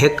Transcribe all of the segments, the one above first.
1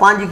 5